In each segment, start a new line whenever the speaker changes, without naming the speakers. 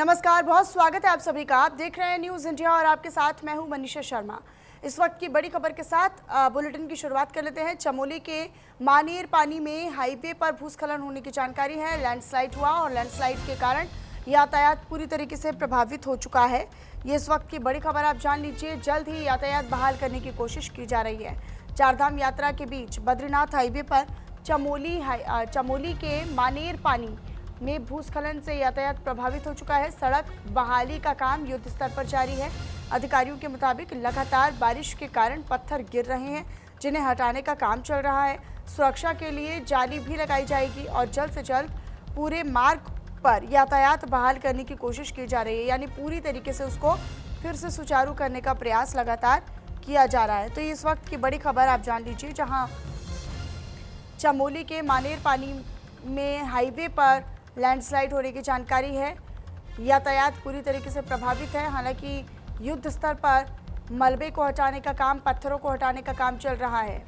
नमस्कार, बहुत स्वागत है आप सभी का। आप देख रहे हैं न्यूज़ इंडिया और आपके साथ मैं हूं मनीषा शर्मा। इस वक्त की बड़ी खबर के साथ बुलेटिन की शुरुआत कर लेते हैं। चमोली के मानेर पानी में हाईवे पर भूस्खलन होने की जानकारी है। लैंडस्लाइड हुआ और लैंडस्लाइड के कारण यातायात पूरी तरीके से प्रभावित हो चुका है। ये इस वक्त की बड़ी खबर, आप जान लीजिए। जल्द ही यातायात बहाल करने की कोशिश की जा रही है। चारधाम यात्रा के बीच बद्रीनाथ हाईवे पर चमोली के मानेर पानी में भूस्खलन से यातायात प्रभावित हो चुका है। सड़क बहाली का काम युद्ध स्तर पर जारी है। अधिकारियों के मुताबिक लगातार बारिश के कारण पत्थर गिर रहे हैं, जिन्हें हटाने का काम चल रहा है। सुरक्षा के लिए जाली भी लगाई जाएगी और जल्द से जल्द पूरे मार्ग पर यातायात बहाल करने की कोशिश की जा रही है, यानी पूरी तरीके से उसको फिर से सुचारू करने का प्रयास लगातार किया जा रहा है। तो इस वक्त की बड़ी खबर आप जान लीजिए, जहाँ चमोली के मानेर पानी में हाईवे पर लैंडस्लाइड होने की जानकारी है। यातायात पूरी तरीके से प्रभावित है। हालांकि युद्ध स्तर पर मलबे को हटाने का काम, पत्थरों को हटाने का काम चल रहा है।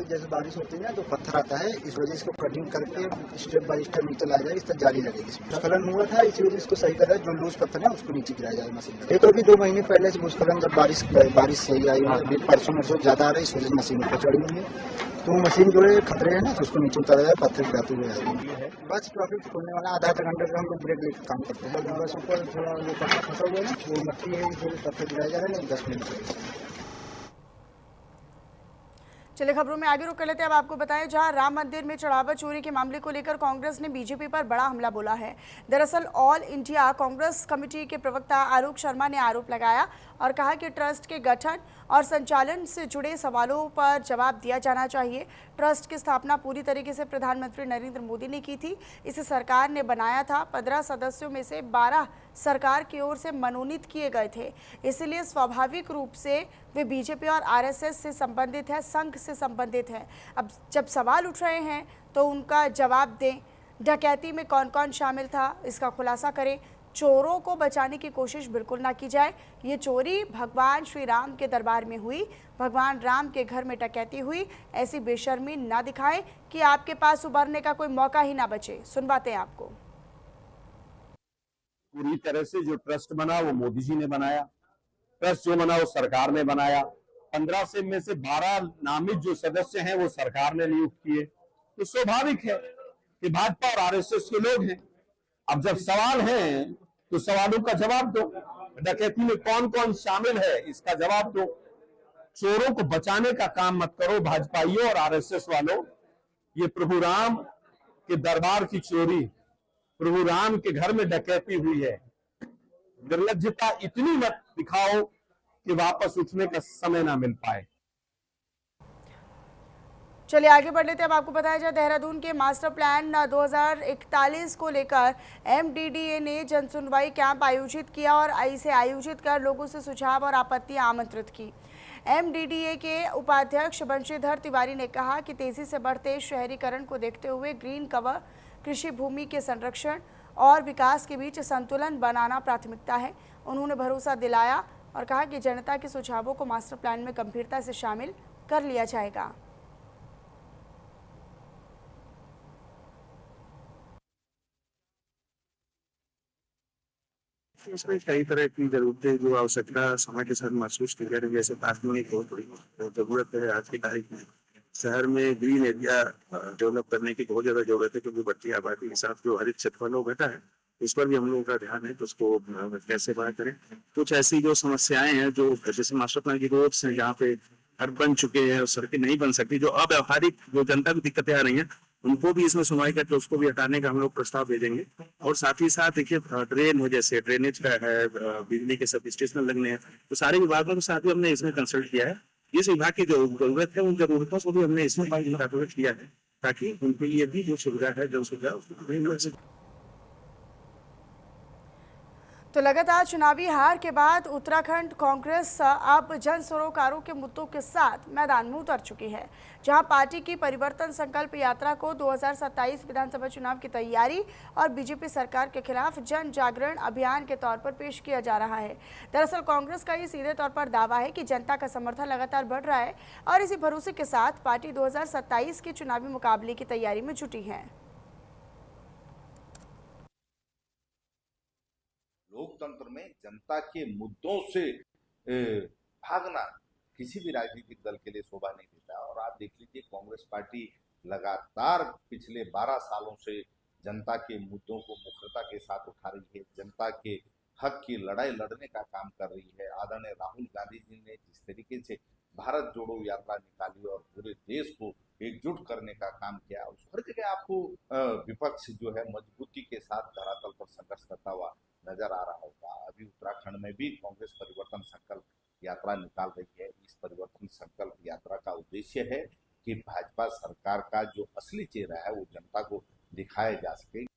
जैसे बारिश होती है ना, तो पत्थर आता है, इस वजह से इसको कटिंग करके स्टेप बाय स्टेप नीचे लाया जाए। इस तरह जाली लगेगी। इसमें भूस्खलन हुआ था, इसी वजह से इसको सही करा, जो लूज पत्थर है उसको नीचे गिराया जाए मशीन। ये तो अभी 2 महीने पहले से भूस्खलन, जब बारिश सही आई, अभी परसों ज्यादा आ रहा है, इस वजह से मशीन ऊपर चढ़ी हुई है। तो मशीन जो है खतरे है ना, तो उसको नीचे उतारा जाए, पत्थर गिराते हुए आएगी। बस ट्रैफिक खोलने वाला आधा घंटे का हम लोग ब्रेक लेकर काम करते हैं। बस ऊपर थोड़ा वो पत्थर फंसा हुआ है ना, वो मट्टी है, जो पत्थर गिराया जा रहा है ना, 10 मिनट से।
चलिए खबरों में आगे रुक कर लेते हैं। अब आपको बताएं, जहां राम मंदिर में चढ़ावा चोरी के मामले को लेकर कांग्रेस ने बीजेपी पर बड़ा हमला बोला है। दरअसल ऑल इंडिया कांग्रेस कमेटी के प्रवक्ता आलोक शर्मा ने आरोप लगाया और कहा कि ट्रस्ट के गठन और संचालन से जुड़े सवालों पर जवाब दिया जाना चाहिए। ट्रस्ट की स्थापना पूरी तरीके से प्रधानमंत्री नरेंद्र मोदी ने की थी। इसे सरकार ने बनाया था। 15 सदस्यों में से 12 सरकार की ओर से मनोनीत किए गए थे। इसलिए स्वाभाविक रूप से वे बीजेपी और आरएसएस से संबंधित है, संघ से संबंधित है। अब जब सवाल उठ रहे हैं तो उनका जवाब दें। डकैती में कौन कौन शामिल था, इसका खुलासा करें। चोरों को बचाने की कोशिश बिल्कुल ना की जाए। ये चोरी भगवान श्री राम के दरबार में हुई, भगवान राम के घर में डकैती हुई। ऐसी बेशर्मी ना दिखाएं कि आपके पास उभरने का कोई मौका ही ना बचे। सुनवाते हैं आपको।
पूरी तरह से जो ट्रस्ट बना वो मोदी जी ने बनाया, ट्रस्ट जो बना वो सरकार ने बनाया। 15 से में से 12 नामित जो सदस्य हैं वो सरकार ने नियुक्त किए। तो स्वाभाविक है कि भाजपा और आरएसएस के लोग हैं। अब जब सवाल है तो सवालों का जवाब दो। डकैती में कौन कौन शामिल है इसका जवाब दो। चोरों को बचाने का काम मत करो भाजपाइयों और आरएसएस वालों। ये प्रभु राम के दरबार की चोरी, प्रभु राम के घर में डकैती हुई है। निर्लज्जता इतनी मत दिखाओ कि वापस उठने का समय ना मिल पाए।
चलिए आगे बढ़ लेते हैं। अब आपको बताया जाए, देहरादून के मास्टर प्लान 2041 को लेकर एमडीडीए ने जनसुनवाई कैंप आयोजित किया और इसे आयोजित कर लोगों से सुझाव और आपत्तियां आमंत्रित की। एमडीडीए के उपाध्यक्ष बंशीधर तिवारी ने कहा कि तेजी से बढ़ते शहरीकरण को देखते हुए ग्रीन कवर, कृषि भूमि के संरक्षण और विकास के बीच संतुलन बनाना प्राथमिकता है। उन्होंने भरोसा दिलाया और कहा कि जनता के सुझावों को मास्टर प्लान में गंभीरता से शामिल कर लिया जाएगा।
इसमें कई तरह की जरूरतें जो आवश्यकता समय के साथ महसूस की जा रही है, जैसे पार्किंग की बहुत बड़ी जरूरत है आज की तारीख में। शहर में ग्रीन एरिया डेवलप करने की बहुत ज्यादा जरूरत है, क्योंकि बढ़ती आबादी के साथ जो हरित क्षेत्रफल हो बेटा है, इस पर भी हम लोगों का ध्यान है। तो उसको कैसे बड़ा करें। कुछ ऐसी जो समस्याएं हैं, जो जैसे मास्टर प्लान की रोड्स हैं, जहाँ पे घर बन चुके हैं और सड़कें नहीं बन सकती, जो अव्यवहारिक जो जनता को दिक्कतें आ रही हैं, उनको भी इसमें सुनवाई करके उसको भी हटाने का हम लोग प्रस्ताव भेजेंगे। और साथ ही साथ देखिए, ड्रेन है, जैसे ड्रेनेज का है, बिजली के सब स्टेशन लगने हैं, तो सारे विभागों के साथ भी हमने इसमें कंसल्ट किया है। इस विभाग की जो जरूरत है, उन जरूरतों को भी हमने इसमें इंकॉर्पोरेट किया है, ताकि उनके लिए भी जो सुविधा है, जन सुविधा, उसको।
तो लगातार चुनावी हार के बाद उत्तराखंड कांग्रेस अब जन सरोकारों के मुद्दों के साथ मैदान में उतर चुकी है, जहां पार्टी की परिवर्तन संकल्प यात्रा को 2027 विधानसभा चुनाव की तैयारी और बीजेपी सरकार के खिलाफ जन जागरण अभियान के तौर पर पेश किया जा रहा है। दरअसल कांग्रेस का ये सीधे तौर पर दावा है कि जनता का समर्थन लगातार बढ़ रहा है और इसी भरोसे के साथ पार्टी 2027 के चुनावी मुकाबले की तैयारी में जुटी है।
लोकतंत्र में जनता के मुद्दों से भागना किसी भी राजनीतिक दल के लिए शोभा नहीं देता। और आप देख लीजिए, कांग्रेस पार्टी लगातार पिछले 12 सालों से जनता के मुद्दों को मुखरता के साथ उठा रही है, जनता के हक की लड़ाई लड़ने का काम कर रही है। आदरणीय राहुल गांधी जी ने जिस तरीके से भारत जोड़ो यात्रा निकाली और पूरे देश को एकजुट करने का काम किया, उस हर जगह आपको विपक्ष जो है मजबूती के साथ धरातल पर संघर्ष करता हुआ नजर आ रहा होगा। अभी उत्तराखंड में भी कांग्रेस परिवर्तन संकल्प यात्रा निकाल रही है। इस परिवर्तन संकल्प यात्रा का उद्देश्य है कि भाजपा सरकार का जो असली चेहरा है वो जनता को दिखाया जा सके।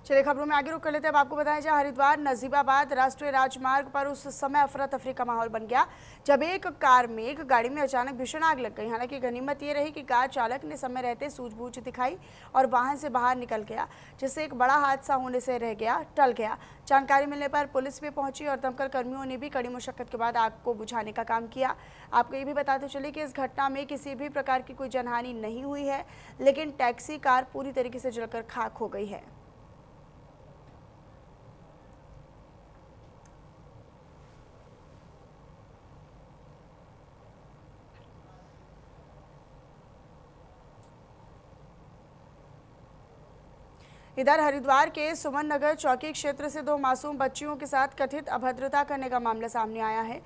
चलिए खबरों में आगे रुक कर लेते हैं। अब आपको बताया जाए, हरिद्वार नजीबाबाद राष्ट्रीय राजमार्ग पर उस समय अफरा तफरी का माहौल बन गया जब एक कार में एक गाड़ी में अचानक भीषण आग लग गई। हालांकि गनीमत ये रही कि कार चालक ने समय रहते सूझबूझ दिखाई और वाहन से बाहर निकल गया, जिससे एक बड़ा हादसा होने से टल गया। जानकारी मिलने पर पुलिस भी पहुंची और दमकल कर्मियों ने भी कड़ी मुशक्कत के बाद आग को बुझाने का काम किया। आपको ये भी बताते चले कि इस घटना में किसी भी प्रकार की कोई जनहानि नहीं हुई है, लेकिन टैक्सी कार पूरी तरीके से जलकर खाक हो गई है। इधर हरिद्वार के सुमन नगर चौकी क्षेत्र से 2 मासूम बच्चियों के साथ कथित अभद्रता करने का मामला सामने आया है।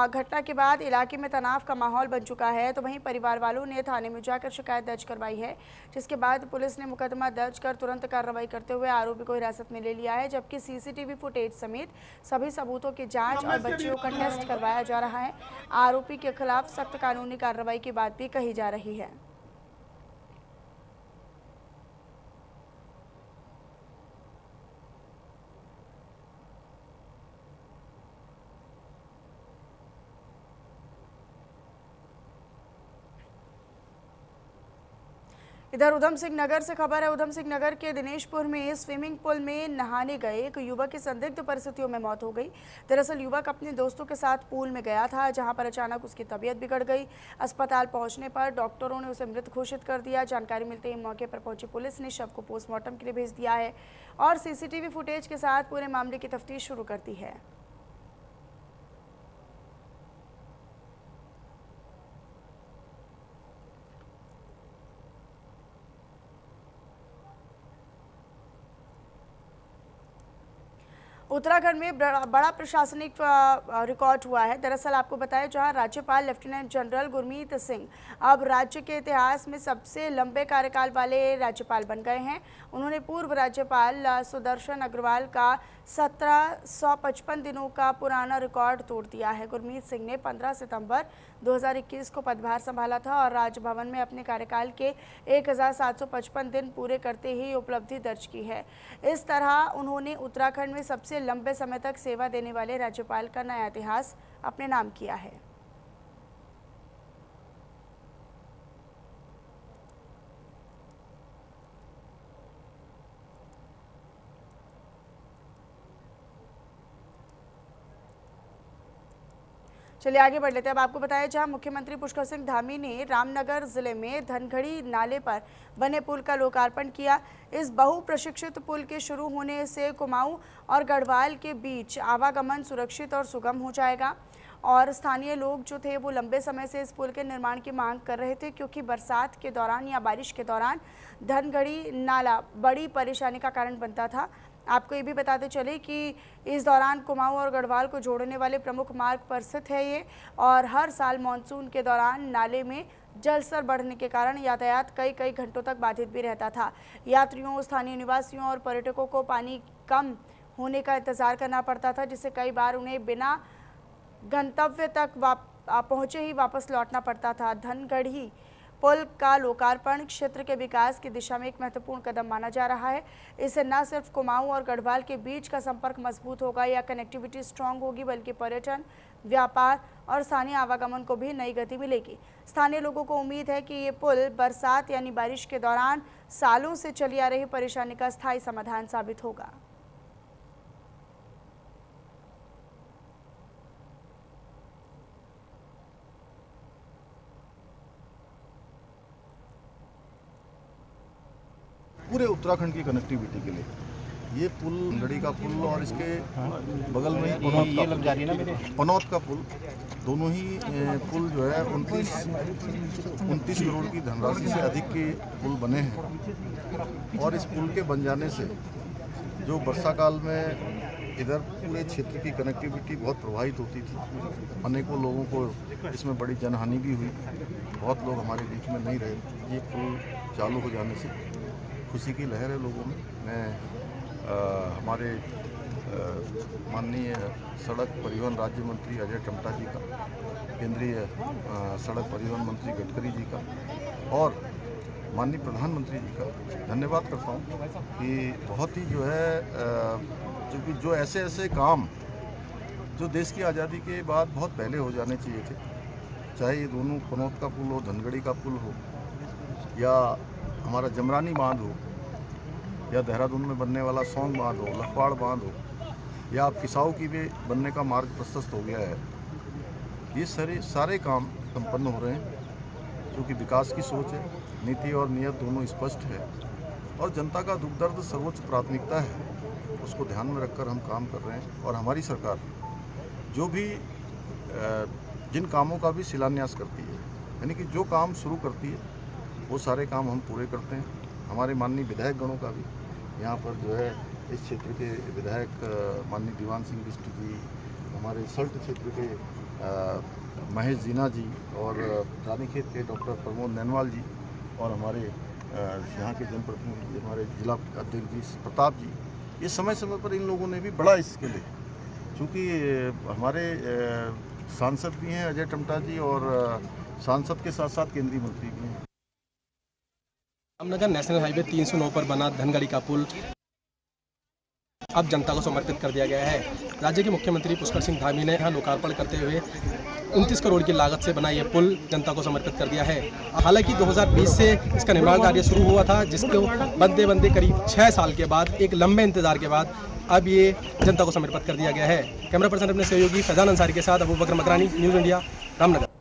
घटना के बाद इलाके में तनाव का माहौल बन चुका है। तो वहीं परिवार वालों ने थाने में जाकर शिकायत दर्ज करवाई है, जिसके बाद पुलिस ने मुकदमा दर्ज कर तुरंत कार्रवाई करते हुए आरोपी को हिरासत में ले लिया है, जबकि सीसीटीवी फुटेज समेत सभी सबूतों की जाँच और बच्चियों का टेस्ट करवाया जा रहा है। आरोपी के खिलाफ सख्त कानूनी कार्रवाई की बात भी कही जा रही है। इधर उधम सिंह नगर से खबर है। उधम सिंह नगर के दिनेशपुर में स्विमिंग पूल में नहाने गए एक युवक की संदिग्ध परिस्थितियों में मौत हो गई। दरअसल युवक अपने दोस्तों के साथ पूल में गया था, जहां पर अचानक उसकी तबीयत बिगड़ गई। अस्पताल पहुंचने पर डॉक्टरों ने उसे मृत घोषित कर दिया। जानकारी मिलते ही मौके पर पहुंची पुलिस ने शव को पोस्टमार्टम के लिए भेज दिया है और सीसीटीवी फुटेज के साथ पूरे मामले की तफ्तीश शुरू कर दी है। उत्तराखंड में बड़ा प्रशासनिक रिकॉर्ड हुआ है। दरअसल आपको बताया, जहां राज्यपाल लेफ्टिनेंट जनरल गुरमीत सिंह अब राज्य के इतिहास में सबसे लंबे कार्यकाल वाले राज्यपाल बन गए हैं। उन्होंने पूर्व राज्यपाल सुदर्शन अग्रवाल का 1755 दिनों का पुराना रिकॉर्ड तोड़ दिया है। गुरमीत सिंह ने 15 सितंबर 2021 को पदभार संभाला था और राजभवन में अपने कार्यकाल के 1755 दिन पूरे करते ही उपलब्धि दर्ज की है। इस तरह उन्होंने उत्तराखंड में सबसे लंबे समय तक सेवा देने वाले राज्यपाल का नया इतिहास अपने नाम किया है। चलिए आगे बढ़ लेते हैं। अब आपको बताया, जहां मुख्यमंत्री पुष्कर सिंह धामी ने रामनगर जिले में धनखड़ी नाले पर बने पुल का लोकार्पण किया। इस बहुप्रशिक्षित पुल के शुरू होने से कुमाऊं और गढ़वाल के बीच आवागमन सुरक्षित और सुगम हो जाएगा। और स्थानीय लोग जो थे वो लंबे समय से इस पुल के निर्माण की मांग कर रहे थे, क्योंकि बरसात के दौरान या बारिश के दौरान धनखड़ी नाला बड़ी परेशानी का कारण बनता था। आपको ये भी बताते चले कि इस दौरान कुमाऊं और गढ़वाल को जोड़ने वाले प्रमुख मार्ग पर स्थित है ये, और हर साल मानसून के दौरान नाले में जल स्तर बढ़ने के कारण यातायात कई घंटों तक बाधित भी रहता था। यात्रियों, स्थानीय निवासियों और पर्यटकों को पानी कम होने का इंतजार करना पड़ता था, जिससे कई बार उन्हें बिना गंतव्य तक पहुँचे ही वापस लौटना पड़ता था। धनखड़ी पुल का लोकार्पण क्षेत्र के विकास की दिशा में एक महत्वपूर्ण कदम माना जा रहा है। इससे न सिर्फ कुमाऊं और गढ़वाल के बीच का संपर्क मजबूत होगा या कनेक्टिविटी स्ट्रांग होगी, बल्कि पर्यटन, व्यापार और स्थानीय आवागमन को भी नई गति मिलेगी। स्थानीय लोगों को उम्मीद है कि ये पुल बरसात यानी बारिश के दौरान सालों से चली आ रही परेशानी का स्थायी समाधान साबित होगा।
पूरे उत्तराखंड की कनेक्टिविटी के लिए ये पुल, गड़ी का पुल और इसके बगल में ही पनौत का पुल, दोनों ही पुल जो है 29 करोड़ की धनराशि से अधिक के पुल बने हैं। और इस पुल के बन जाने से जो वर्षा काल में इधर पूरे क्षेत्र की कनेक्टिविटी बहुत प्रभावित होती थी, अनेकों लोगों को इसमें बड़ी जनहानि भी हुई, बहुत लोग हमारे बीच में नहीं रहे। ये पुल चालू हो जाने से खुशी की लहर है लोगों में। मैं हमारे माननीय सड़क परिवहन राज्य मंत्री अजय टम्टा जी का, केंद्रीय सड़क परिवहन मंत्री गडकरी जी का और माननीय प्रधानमंत्री जी का धन्यवाद करता हूँ कि बहुत ही जो है जो ऐसे काम जो देश की आज़ादी के बाद बहुत पहले हो जाने चाहिए थे, चाहे ये दोनों पनौत का पुल हो, धनगढ़ी का पुल हो, या हमारा जमरानी बांध हो, या देहरादून में बनने वाला सौंग बांध हो, लखवाड़ बांध हो, या अब किसाऊ की भी बनने का मार्ग प्रशस्त हो गया है। ये सारे काम संपन्न हो रहे हैं क्योंकि विकास की सोच है, नीति और नियत दोनों स्पष्ट है और जनता का दुख दर्द सर्वोच्च प्राथमिकता है, उसको ध्यान में रखकर हम काम कर रहे हैं। और हमारी सरकार जो भी जिन कामों का भी शिलान्यास करती है, यानी कि जो काम शुरू करती है वो सारे काम हम पूरे करते हैं। हमारे माननीय विधायक गणों का भी यहाँ पर जो है इस क्षेत्र के विधायक माननीय दीवान सिंह बिष्ट जी, हमारे सल्ट क्षेत्र के महेश जीना जी और रानीखेत के डॉक्टर प्रमोद नैनवाल जी और हमारे यहाँ के जनप्रतिनिधि हमारे जिला अध्यक्ष जी प्रताप जी, ये समय समय पर इन लोगों ने भी बड़ा इसके लिए, चूँकि हमारे सांसद भी हैं अजय टम्टा जी और सांसद के साथ साथ केंद्रीय मंत्री भी हैं।
रामनगर नेशनल हाईवे 309 पर बना धनगढ़ी का पुल अब जनता को समर्पित कर दिया गया है। राज्य के मुख्यमंत्री पुष्कर सिंह धामी ने यहाँ लोकार्पण करते हुए 29 करोड़ की लागत से बना यह पुल जनता को समर्पित कर दिया है। हालांकि 2020 से इसका निर्माण कार्य शुरू हुआ था, जिसको बनते करीब 6 साल के बाद, एक लंबे इंतजार के बाद अब ये जनता को समर्पित कर दिया गया है। कैमरा पर्सन अपने सहयोगी फैजान अंसारी के साथ अबू बकर मकरानी, न्यूज़ इंडिया, रामनगर।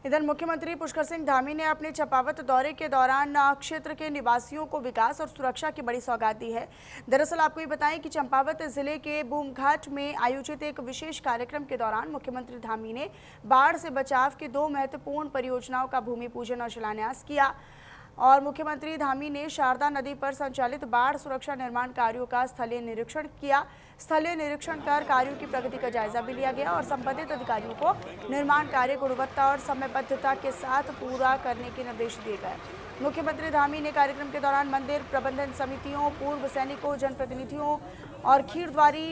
इधर मुख्यमंत्री पुष्कर सिंह धामी ने अपने चंपावत दौरे के दौरान क्षेत्र के निवासियों को विकास और सुरक्षा की बड़ी सौगात दी है। दरअसल आपको ये बताएं कि चंपावत जिले के बूमघाट में आयोजित एक विशेष कार्यक्रम के दौरान मुख्यमंत्री धामी ने बाढ़ से बचाव की 2 महत्वपूर्ण परियोजनाओं का भूमि पूजन और शिलान्यास किया। और मुख्यमंत्री धामी ने शारदा नदी पर संचालित बाढ़ सुरक्षा निर्माण कार्यों का स्थलीय निरीक्षण किया। स्थलीय निरीक्षण कर कार्यों की प्रगति का जायजा भी लिया गया और संबंधित अधिकारियों को निर्माण कार्य गुणवत्ता और समयबद्धता के साथ पूरा करने के निर्देश दिए गए। मुख्यमंत्री धामी ने कार्यक्रम के दौरान मंदिर प्रबंधन समितियों, पूर्व सैनिकों, जनप्रतिनिधियों और खीरद्वारी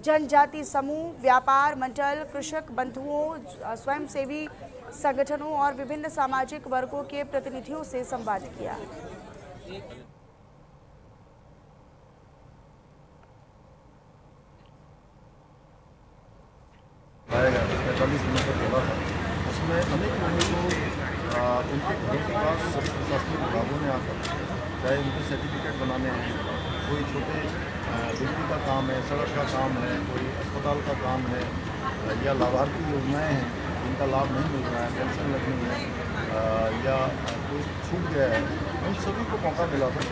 जनजाति समूह, व्यापार मंडल, कृषक बंधुओं, स्वयंसेवी संगठनों और विभिन्न सामाजिक वर्गों के प्रतिनिधियों से संवाद किया।
आएगा 45 मिनट पर चला था, उसमें अनेक लोगों को उनके घरों के पास प्रशासनिक विभागों ने आकर, चाहे उनके सर्टिफिकेट बनाने हैं, कोई छोटे बिजली का काम है, सड़क का काम है, कोई अस्पताल का काम है, या लाभार्थी योजनाएं हैं जिनका लाभ नहीं मिल रहा है, पेंशन लगनी है या कोई छूट गया है, उन सभी को मौका मिला था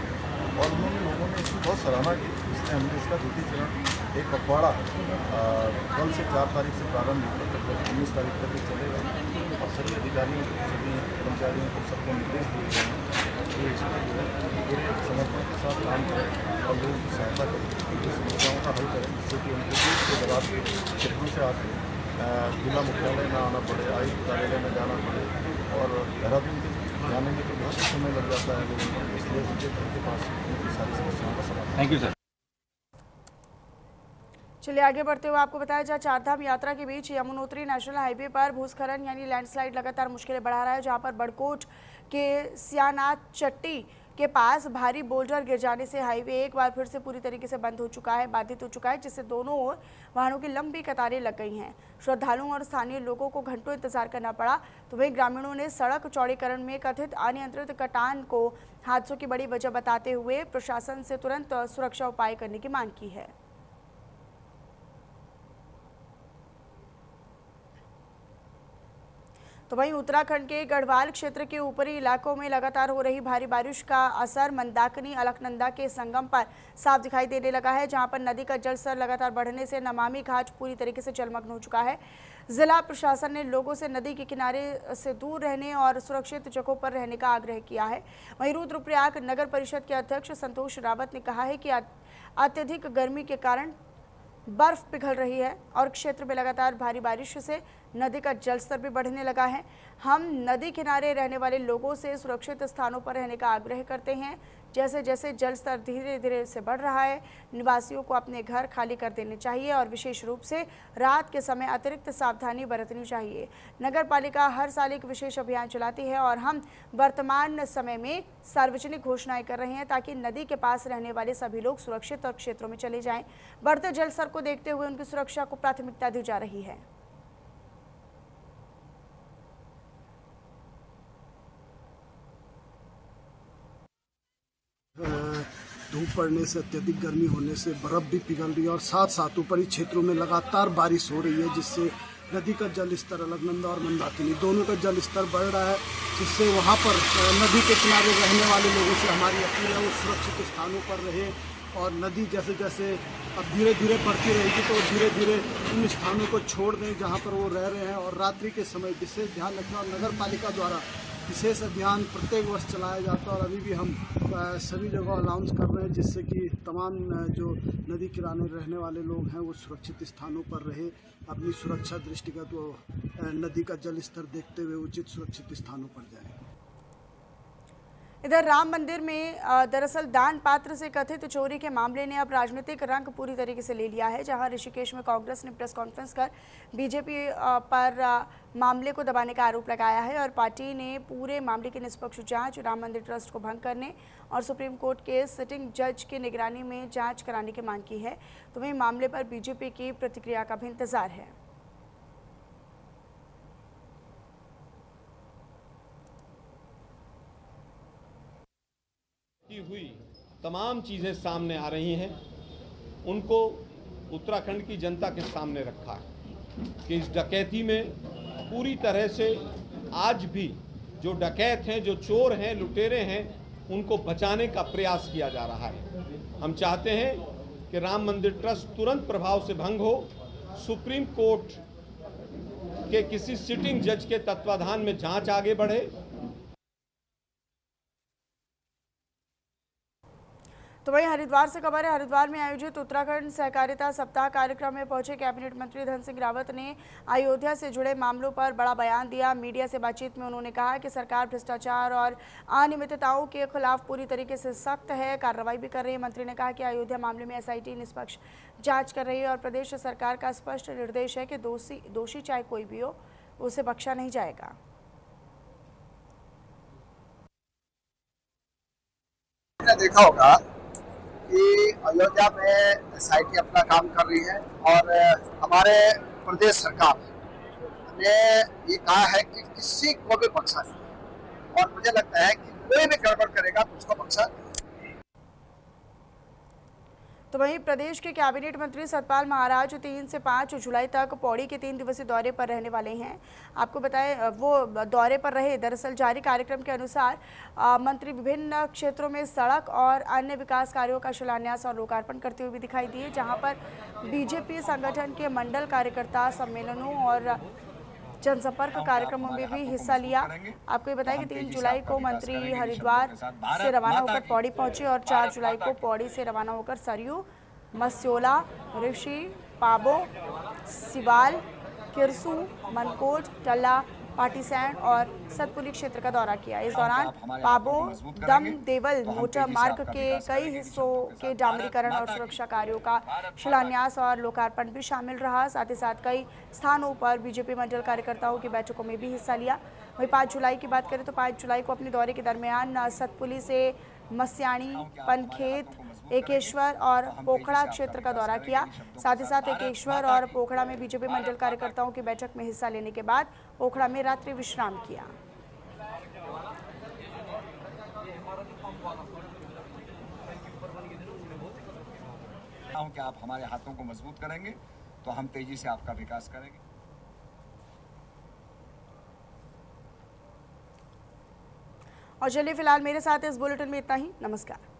और उन्होंने लोगों ने इसकी बहुत सराहना की। इसलिए हमने इसका द्वितीय चरण एक पखवाड़ा कल से 4 तारीख से प्रारंभ होकर लगभग 19 तारीख तक चलेगा और सभी अधिकारियों को, सभी कर्मचारियों को सबको निर्देश दिए गए हैं कि इसमें जो है पूरे समर्पण के साथ काम करें और लोगों की सहायता करें, उनकी समस्याओं का हल करें, जिससे कि उनको दूर के दराज के क्षेत्रों से आकर जिला मुख्यालय में आना पड़े, आयुक्त कार्यालय में जाना पड़े और देहरादून के जाने में तो बहुत समय लग जाता है लोगों को, इसलिए उनके घर के पास उनकी सारी समस्याओं का समाधान।
Thank you sir.
चलिए आगे बढ़ते हुए आपको बताया जाए, चारधाम यात्रा के बीच यमुनोत्री नेशनल हाईवे पर भूस्खलन यानी लैंडस्लाइड लगातार मुश्किलें बढ़ा रहा है, जहां पर बड़कोट के सियानाथ चट्टी के पास भारी बोल्डर गिर जाने से हाईवे एक बार फिर से पूरी तरीके से बंद हो चुका है, बाधित हो चुका है, जिससे दोनों ओर वाहनों की लंबी कतारें लग गई हैं। श्रद्धालुओं और स्थानीय लोगों को घंटों इंतजार करना पड़ा। तो वहीं ग्रामीणों ने सड़क चौड़ीकरण में कथित अनियंत्रित कटान को हादसों की बड़ी वजह बताते हुए प्रशासन से तुरंत सुरक्षा उपाय करने की मांग की है। तो वहीं उत्तराखंड के गढ़वाल क्षेत्र के ऊपरी इलाकों में लगातार हो रही भारी बारिश का असर मंदाकिनी अलकनंदा के संगम पर साफ दिखाई देने लगा है, जहां पर नदी का जलस्तर लगातार बढ़ने से नमामि घाट पूरी तरीके से जलमग्न हो चुका है। जिला प्रशासन ने लोगों से नदी के किनारे से दूर रहने और सुरक्षित जगहों पर रहने का आग्रह किया है। वहीं रुद्रप्रयाग नगर परिषद के अध्यक्ष संतोष रावत ने कहा है कि अत्यधिक गर्मी के कारण बर्फ पिघल रही है और क्षेत्र में लगातार भारी बारिश से नदी का जलस्तर भी बढ़ने लगा है। हम नदी किनारे रहने वाले लोगों से सुरक्षित स्थानों पर रहने का आग्रह करते हैं। जैसे जैसे जलस्तर धीरे धीरे से बढ़ रहा है, निवासियों को अपने घर खाली कर देने चाहिए और विशेष रूप से रात के समय अतिरिक्त सावधानी बरतनी चाहिए। नगर पालिका हर साल एक विशेष अभियान चलाती है और हम वर्तमान समय में सार्वजनिक घोषणाएं कर रहे हैं ताकि नदी के पास रहने वाले सभी लोग सुरक्षित और क्षेत्रों में चले जाएं। बढ़ते जलस्तर को देखते हुए उनकी सुरक्षा को प्राथमिकता दी जा रही है।
धूप पड़ने से, अत्यधिक गर्मी होने से बर्फ़ भी पिघल रही है और साथ साथ ऊपरी क्षेत्रों में लगातार बारिश हो रही है, जिससे नदी का जल स्तर अलकनंदा और मंदाकिनी दोनों का जल स्तर बढ़ रहा है, जिससे वहाँ पर नदी के किनारे रहने वाले लोगों से हमारी अपील है वो सुरक्षित स्थानों पर रहे और नदी जैसे जैसे अब धीरे धीरे बढ़ती रहेगी तो धीरे धीरे उन स्थानों को छोड़ दें जहाँ पर वो रह रहे हैं और रात्रि के समय विशेष ध्यान रखें। और नगर पालिका द्वारा विशेष अभियान प्रत्येक वर्ष चलाया जाता है और अभी भी हम सभी जगह अनाउंस कर रहे हैं, जिससे कि तमाम जो नदी किनारे रहने वाले लोग हैं वो सुरक्षित स्थानों पर रहे, अपनी सुरक्षा दृष्टिगत वो नदी का जल स्तर देखते हुए उचित सुरक्षित स्थानों पर जाएं।
इधर राम मंदिर में दरअसल दान पात्र से कथित चोरी के मामले ने अब राजनीतिक रंग पूरी तरीके से ले लिया है, जहां ऋषिकेश में कांग्रेस ने प्रेस कॉन्फ्रेंस कर बीजेपी पर मामले को दबाने का आरोप लगाया है और पार्टी ने पूरे मामले की निष्पक्ष जांच, राम मंदिर ट्रस्ट को भंग करने और सुप्रीम कोर्ट के सिटिंग जज की निगरानी में जांच कराने की मांग की है। तो वहीं मामले पर बीजेपी की प्रतिक्रिया का भी इंतजार है।
हुई तमाम चीज़ें सामने आ रही हैं, उनको उत्तराखंड की जनता के सामने रखा है कि इस डकैती में पूरी तरह से आज भी जो डकैत हैं, जो चोर हैं, लुटेरे हैं, उनको बचाने का प्रयास किया जा रहा है। हम चाहते हैं कि राम मंदिर ट्रस्ट तुरंत प्रभाव से भंग हो, सुप्रीम कोर्ट के किसी सिटिंग जज के तत्वाधान में जांच आगे बढ़े।
तो वहीं हरिद्वार से खबर है, हरिद्वार में आयोजित उत्तराखंड सहकारिता सप्ताह कार्यक्रम में पहुंचे कैबिनेट मंत्री धन सिंह रावत ने अयोध्या से जुड़े मामलों पर बड़ा बयान दिया। मीडिया से बातचीत में उन्होंने कहा कि सरकार भ्रष्टाचार और अनियमितताओं के खिलाफ पूरी तरीके से सख्त है, कार्रवाई भी कर रही है। मंत्री ने कहा कि अयोध्या मामले में SIT निष्पक्ष जाँच कर रही है और प्रदेश सरकार का स्पष्ट निर्देश है कि दोषी चाहे कोई भी हो, उसे बख्शा नहीं जाएगा।
देखा होगा कि अयोध्या में SIT अपना काम कर रही है और हमारे प्रदेश सरकार ने ये कहा है कि किसी को भी बख्शा नहीं और मुझे लगता है कि कोई भी गड़बड़ करेगा तो उसको बख्शा।
तो वहीं प्रदेश के कैबिनेट मंत्री सतपाल महाराज 3 से 5 जुलाई तक पौड़ी के 3 दिवसीय दौरे पर रहने वाले हैं। आपको बताएं वो दौरे पर रहे। दरअसल जारी कार्यक्रम के अनुसार मंत्री विभिन्न क्षेत्रों में सड़क और अन्य विकास कार्यों का शिलान्यास और लोकार्पण करते हुए भी दिखाई दिए, जहां पर बीजेपी संगठन के मंडल कार्यकर्ता सम्मेलनों और जनसंपर्क कार्यक्रमों में भी हिस्सा लिया। आपको ये बताएं कि 3 जुलाई को मंत्री हरिद्वार से रवाना होकर पौड़ी पहुंचे और 4 जुलाई को पौड़ी से रवाना होकर सरयू, मस्योला, ऋषि, पाबो, सिवाल, किरसू, मनकोट, टल्ला, पाटीसैंण और सतपुली क्षेत्र का दौरा किया। इस दौरान पाबो दम देवल मोटर मार्ग के कई हिस्सों के डामरीकरण और सुरक्षा कार्यों का शिलान्यास और लोकार्पण भी शामिल रहा। साथ ही साथ कई स्थानों पर बीजेपी मंडल कार्यकर्ताओं की बैठकों में भी हिस्सा लिया। वहीं 5 जुलाई की बात करें तो 5 जुलाई को अपने दौरे के दरमियान सतपुली से मस्याणी, पनखेत, एकेश्वर और पोखड़ा क्षेत्र का दौरा किया। साथ ही साथ एकेश्वर और पोखड़ा में बीजेपी मंडल कार्यकर्ताओं की बैठक में हिस्सा लेने के बाद पोखड़ा में रात्रि विश्राम किया।
कि आप हमारे हाथों को मजबूत करेंगे तो हम तेजी से आपका विकास करेंगे।
और चलिए फिलहाल मेरे साथ इस बुलेटिन में इतना ही। नमस्कार।